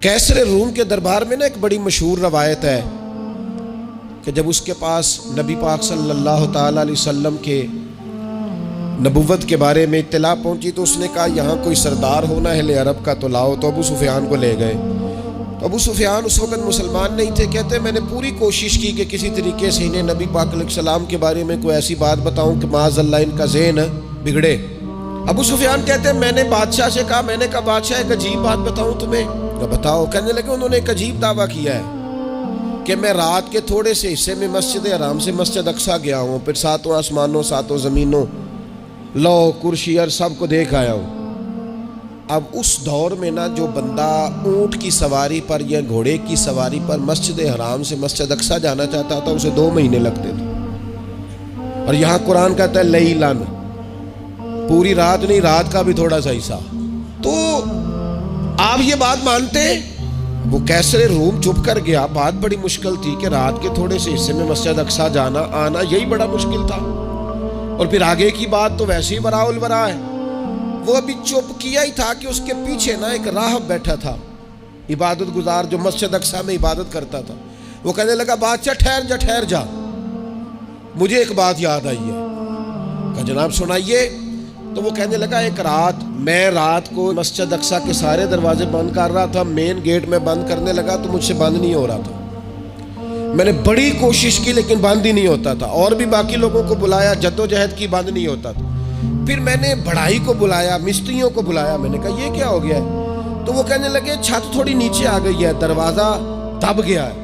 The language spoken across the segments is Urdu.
کیسر روم کے دربار میں نا ایک بڑی مشہور روایت ہے کہ جب اس کے پاس نبی پاک صلی اللہ تعالی علیہ وسلم کے نبوت کے بارے میں اطلاع پہنچی تو اس نے کہا یہاں کوئی سردار ہونا اہل عرب کا تو لاؤ، تو ابو سفیان کو لے گئے۔ تو ابو سفیان اس وقت مسلمان نہیں تھے، کہتے میں نے پوری کوشش کی کہ کسی طریقے سے انہیں نبی پاک علیہ السلام کے بارے میں کوئی ایسی بات بتاؤں کہ معاذ اللہ ان کا ذہن بگڑے۔ ابو سفیان کہتے ہیں میں نے بادشاہ سے کہا، میں نے کہا بادشاہ ایک عجیب بات بتاؤں تمہیں؟ تو بتاؤ۔ کہنے لگے انہوں نے ایک عجیب دعویٰ کیا ہے کہ میں رات کے تھوڑے سے حصے میں مسجد حرام سے مسجد اقصیٰ گیا ہوں، پھر ساتوں آسمانوں ساتوں زمینوں لو کرسی اور سب کو دیکھ آیا ہوں۔ اب اس دور میں نا جو بندہ اونٹ کی سواری پر یا گھوڑے کی سواری پر مسجد حرام سے مسجد اقصیٰ جانا چاہتا تھا اسے 2 مہینے لگتے تھے، اور یہاں قرآن کہتا ہے لیلن، پوری رات نہیں، رات کا بھی تھوڑا سا حصہ۔ تو آپ یہ بات مانتے ہیں؟ وہ کیسر روم چپ کر گیا، بات بڑی مشکل تھی کہ رات کے تھوڑے سے حصے میں مسجد اقصیٰ جانا آنا یہی بڑا مشکل تھا، اور پھر آگے کی بات تو ویسے ہی براء البراء ہے۔ وہ ابھی چپ کیا ہی تھا کہ اس کے پیچھے نا ایک راہب بیٹھا تھا، عبادت گزار جو مسجد اقصیٰ میں عبادت کرتا تھا۔ وہ کہنے لگا بادشاہ ٹھہر جا، مجھے ایک بات یاد آئی ہے۔ کہا جناب سنائیے۔ تو وہ کہنے لگا ایک رات میں رات کو مسجد اقصیٰ کے سارے دروازے بند کر رہا تھا، مین گیٹ میں بند کرنے لگا تو مجھ سے بند نہیں ہو رہا تھا، میں نے بڑی کوشش کی لیکن بند ہی نہیں ہوتا تھا، اور بھی باقی لوگوں کو بلایا، جدوجہد کی، بند نہیں ہوتا تھا۔ پھر میں نے بڑھائی کو بلایا، مستریوں کو بلایا، میں نے کہا یہ کیا ہو گیا ہے؟ تو وہ کہنے لگے چھت تھوڑی نیچے آ گئی ہے، دروازہ دب گیا ہے،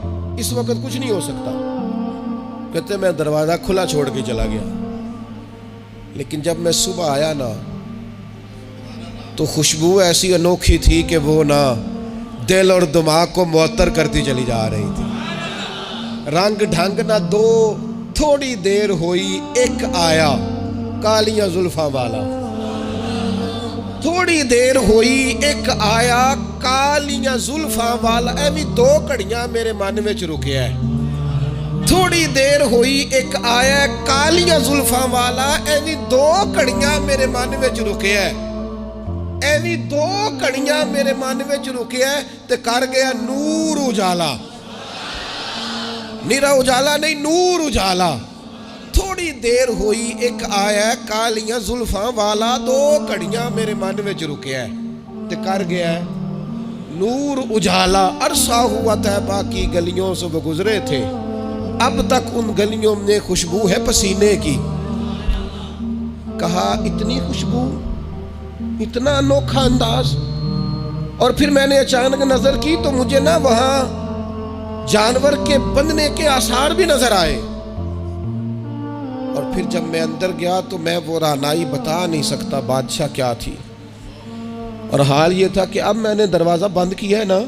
اس وقت کچھ نہیں ہو سکتا۔ کہتے میں دروازہ کھلا چھوڑ کے چلا گیا، لیکن جب میں صبح آیا نا تو خوشبو ایسی انوکھی تھی کہ وہ نا دل اور دماغ کو معطر کرتی چلی جا رہی تھی۔ رنگ ڈھنگ نہ دو، تھوڑی دیر ہوئی ایک آیا کالیاں زلفاں والا، تھوڑی دیر ہوئی ایک آیا کالیاں زلفاں والا، ایویں 2 گھڑیاں میرے من وچ رکیا ہے۔ تھوڑی دیر ہوئی ایک آیا کالیاں زلفاں والا، ایویں 2 گھڑیاں میرے من وچ رکیا ہے، ایویں 2 گھڑیاں میرے من وچ رکیا ہے تے کر گیا نور اجالا، نیرا اجالا نہیں، نور اجالا۔ تھوڑی دیر ہوئی ایک آیا کالیاں زلفاں والا، 2 گھڑیاں میرے من وچ رکیا ہے تے کر گیا ہے نور اجالا۔ عرصہ ہوا طیبہ کی گلیوں سے وہ گزرے تھے، اب تک ان گلیوں میں خوشبو ہے پسینے کی۔ کہا اتنی خوشبو، اتنا انوکھا انداز۔ اور پھر میں نے اچانک نظر کی تو مجھے نا وہاں جانور کے بندنے کے آثار بھی نظر آئے، اور پھر جب میں اندر گیا تو میں وہ رہنائی بتا نہیں سکتا بادشاہ کیا تھی، اور حال یہ تھا کہ اب میں نے دروازہ بند کیا ہے نا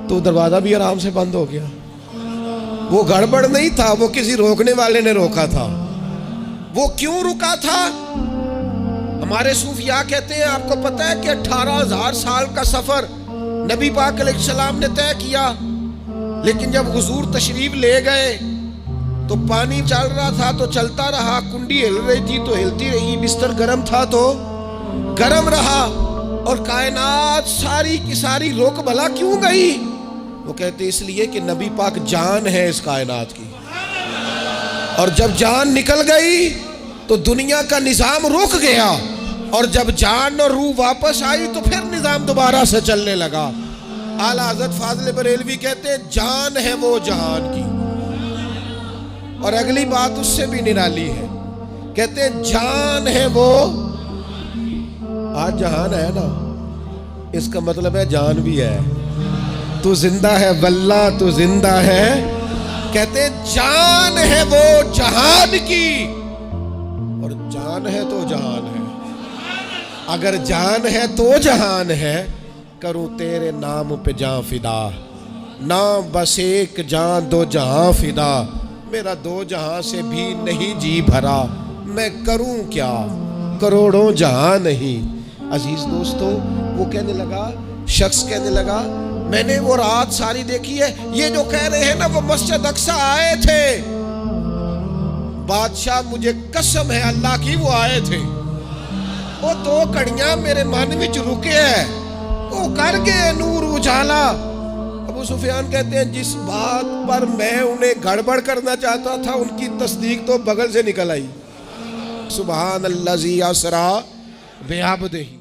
تو دروازہ بھی آرام سے بند ہو گیا۔ وہ گڑبڑ نہیں تھا، وہ کسی روکنے والے نے روکا تھا۔ وہ کیوں رکا تھا؟ ہمارے صوفیاء کہتے ہیں آپ کو پتہ ہے کہ 18,000 سال کا سفر نبی پاک علیہ السلام نے طے کیا، لیکن جب حضور تشریف لے گئے تو پانی چل رہا تھا تو چلتا رہا، کنڈی ہل رہی تھی تو ہلتی رہی، بستر گرم تھا تو گرم رہا، اور کائنات ساری کی ساری رک بھلا کیوں گئی؟ وہ کہتے اس لیے کہ نبی پاک جان ہے اس کائنات کی، اور جب جان نکل گئی تو دنیا کا نظام رک گیا، اور جب جان اور روح واپس آئی تو پھر نظام دوبارہ سے چلنے لگا۔ اعلیٰ حضرت فاضل بریلوی کہتے ہیں جان ہے وہ جہان کی، اور اگلی بات اس سے بھی نرالی ہے، کہتے ہیں جان ہے وہ، آج جہان ہے نا، اس کا مطلب ہے جان بھی ہے، تو زندہ ہے واللہ تو زندہ ہے، کہتے جان ہے وہ جہان کی، اور جان ہے تو جہان ہے، اگر جان ہے تو جہان ہے، کروں تیرے نام پہ جان فدا، نام بس ایک جان 2 جہاں فدا، میرا 2 جہاں سے بھی نہیں جی بھرا، میں کروں کیا کروڑوں جہاں نہیں۔ عزیز دوستو، وہ کہنے لگا، شخص کہنے لگا میں نے وہ رات ساری دیکھی ہے، یہ جو کہہ رہے ہیں نا وہ مسجد اقصیٰ آئے تھے، بادشاہ مجھے قسم ہے اللہ کی وہ آئے تھے، وہ 2 گھڑیاں میرے من وچ رکے ہیں، وہ کر گئے نور اجالا۔ ڈالا۔ ابو سفیان کہتے ہیں جس بات پر میں انہیں گڑبڑ کرنا چاہتا تھا ان کی تصدیق تو بغل سے نکل آئی۔ سبحان الذی اسریٰ بعبدہ۔